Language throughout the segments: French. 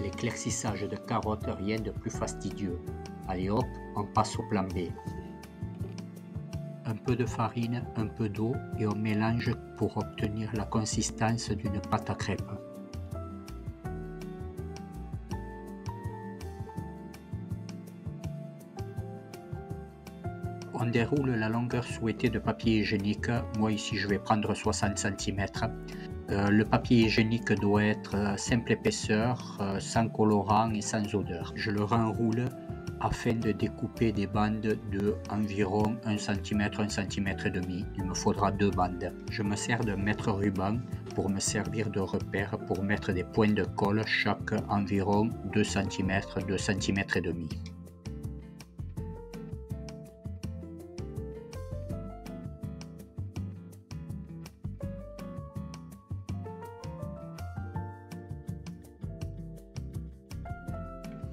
L'éclaircissage de carottes, rien de plus fastidieux. Allez hop, on passe au plan B. Un peu de farine, un peu d'eau et on mélange pour obtenir la consistance d'une pâte à crêpes. On déroule la longueur souhaitée de papier hygiénique. Moi ici je vais prendre 60 cm. Le papier hygiénique doit être simple épaisseur, sans colorant et sans odeur. Je le renroule afin de découper des bandes de environ 1 cm, 1 cm et demi. Il me faudra 2 bandes. Je me sers d'un mètre ruban pour me servir de repère pour mettre des points de colle chaque environ 2 cm, 2 cm et demi.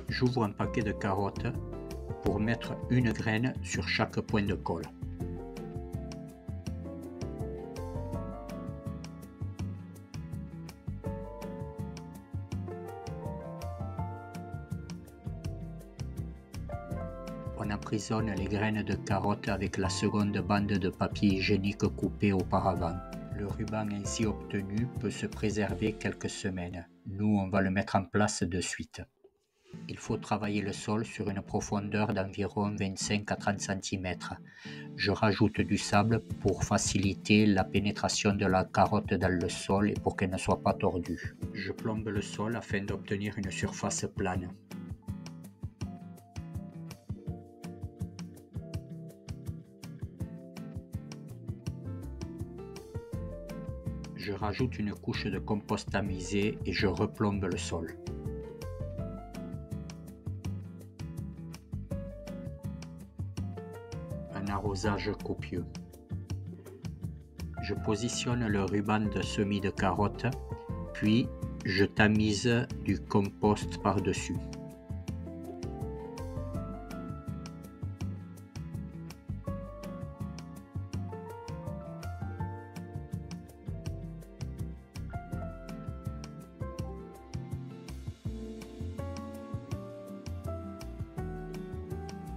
J'ouvre un paquet de carottes pour mettre une graine sur chaque point de colle. On emprisonne les graines de carottes avec la seconde bande de papier hygiénique coupée auparavant. Le ruban ainsi obtenu peut se préserver quelques semaines. Nous, on va le mettre en place de suite. Il faut travailler le sol sur une profondeur d'environ 25 à 30 cm. Je rajoute du sable pour faciliter la pénétration de la carotte dans le sol et pour qu'elle ne soit pas tordue. Je plombe le sol afin d'obtenir une surface plane. Je rajoute une couche de compost tamisé et je replombe le sol. Un arrosage copieux. Je positionne le ruban de semis de carottes, puis je tamise du compost par-dessus.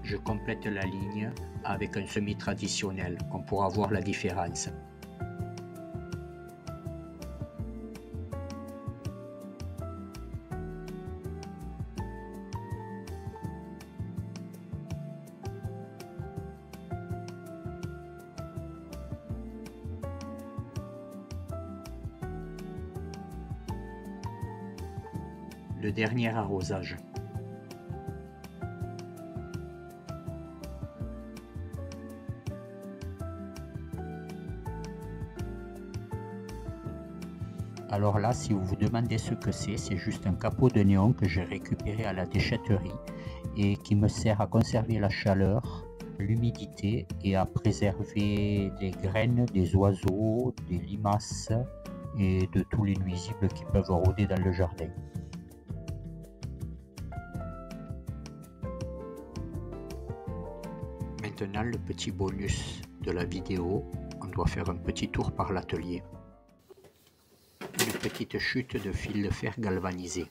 Je complète la ligne avec un semis traditionnel, on pourra voir la différence. Le dernier arrosage. Alors là, si vous vous demandez ce que c'est juste un capot de néon que j'ai récupéré à la déchetterie et qui me sert à conserver la chaleur, l'humidité et à préserver les graines des oiseaux, des limaces et de tous les nuisibles qui peuvent rôder dans le jardin. Maintenant, le petit bonus de la vidéo, on doit faire un petit tour par l'atelier. Une petite chute de fil de fer galvanisé.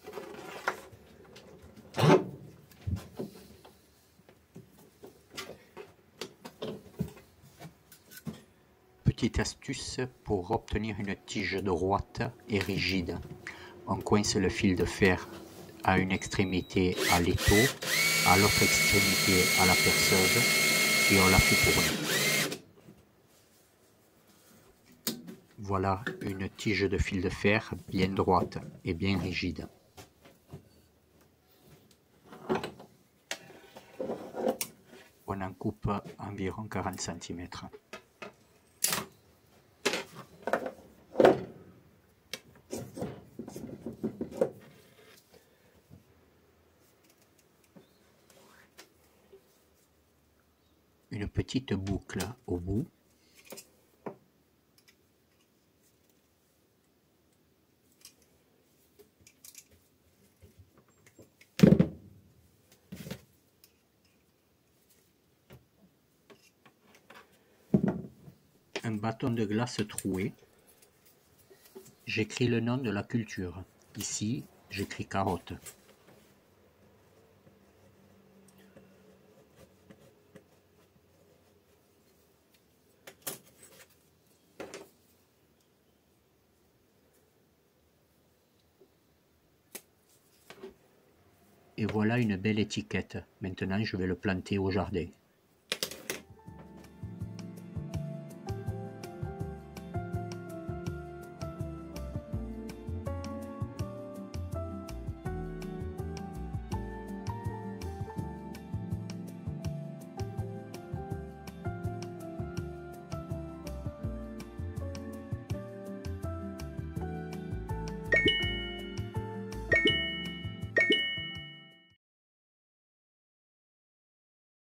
Petite astuce pour obtenir une tige droite et rigide. On coince le fil de fer à une extrémité à l'étau, à l'autre extrémité à la perceuse et on la fait tourner. Voilà une tige de fil de fer bien droite et bien rigide. On en coupe environ 40 cm. Une petite boucle au bout. Un bâton de glace troué. J'écris le nom de la culture. Ici, j'écris carotte. Et voilà une belle étiquette. Maintenant, je vais le planter au jardin.